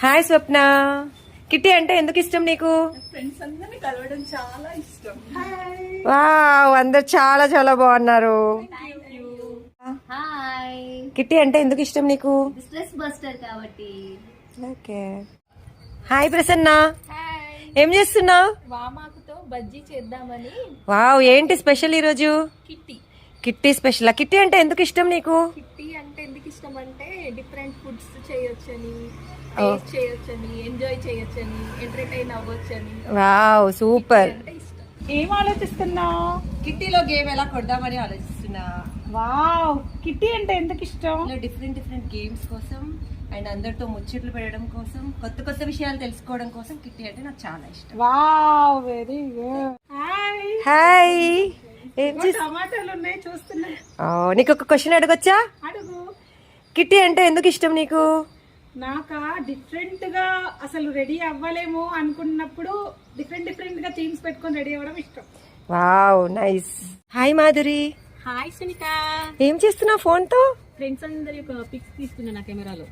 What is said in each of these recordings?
Hi స్వప్న. Kitty అంటే ఎందుకు ఇష్టం నీకు? ఫ్రెండ్స్ అందరిని కలవడం చాలా ఇష్టం. వావ్, అందరు చాలా చాలా బాగున్నారు. హాయ్. కిట్టి అంటే ఎందుకు ఇష్టం నీకు? స్ట్రెస్ బస్టర్ కాబట్టి. ఓకే. హాయ్ ప్రసన్న, ఏం చేస్తున్నావు? వామాకుతో బజ్జీ చేద్దామని. వావ్, ఏంటి స్పెషల్ ఈరోజు? కిట్టి. Kitty special. కిట్టి అంటే ఎందుకు ఇష్టం నీకు? కిట్టి అంటే ఎందుకు ఇష్టం అంటే డిఫరెంట్ ఫుడ్స్ చేయొచ్చని, టేస్ట్ చేయొచ్చని, ఎంజాయ్ చేయొచ్చని, ఎంటర్టైన్ అవ్వొచ్చని. Wow, super. అంటే ఇష్టం. ఏం ఆలోచిస్తున్నావు? కిట్టీలో గేమ్ ఎలా కొడదామని ఆలోచిస్తున్నా. వావ్, కిట్టి అంటే ఎందుకు ఇష్టం? డిఫరెంట్ డిఫరెంట్ గేమ్స్ కోసం అండ్ అందరితో ముచ్చట్లు పెట్టడం కోసం, కొత్త కొత్త విషయాలు తెలుసుకోవడం కోసం కిట్టి అంటే నాకు చాలా ఇష్టం. Wow, very good. Hi. Hi. ఏం టమాటాలు ఉన్నాయి చూస్తున్నా. నీకు ఒక క్వశ్చన్ అడగొచ్చా? అడుగు. కిట్టి అంటే ఎందుకు ఇష్టం నీకు? నాకా డిఫరెంట్ గా అసలు రెడీ అవ్వలేము అనుకున్నప్పుడు డిఫరెంట్ గా థీమ్స్ పెట్టుకొని రెడీ అవ్వడం ఇష్టం. Wow, nice. Hi Madhuri. Hi Sunitha. ఏం చేస్తున్నావు ఫోన్ తో? ఫ్రెండ్స్ అందరి యొక్క పిక్స్ తీస్తున్నా నా కెమెరాలో.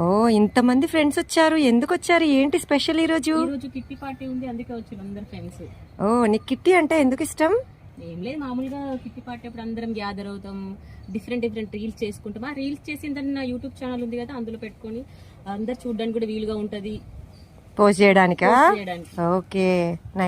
ఓ, ఇంతమంది ఫ్రెండ్స్ వచ్చారు. ఎందుకు వచ్చారు? ఏంటి స్పెషల్ ఈరోజు? ఈ రోజు కిట్టి పార్టీ ఉంది, అందుకే వచ్చి అందరు ఫ్రెండ్స్. ఓ, నీకు కిట్టి అంటే ఎందుకు ఇష్టం? ఏం లేదు, మామూలుగా కిట్టి పార్టీ అప్పుడు అందరం గ్యాదర్ అవుతాం, డిఫరెంట్ రీల్స్ చేసుకుంటాం. ఆ రీల్స్ చేసిందని నా యూట్యూబ్ ఛానల్ ఉంది కదా, అందులో పెట్టుకొని అందరు చూడడానికి కూడా వీలుగా ఉంటది. పోస్ట్ చేయడానికా? చేయడానికి. ఓకే.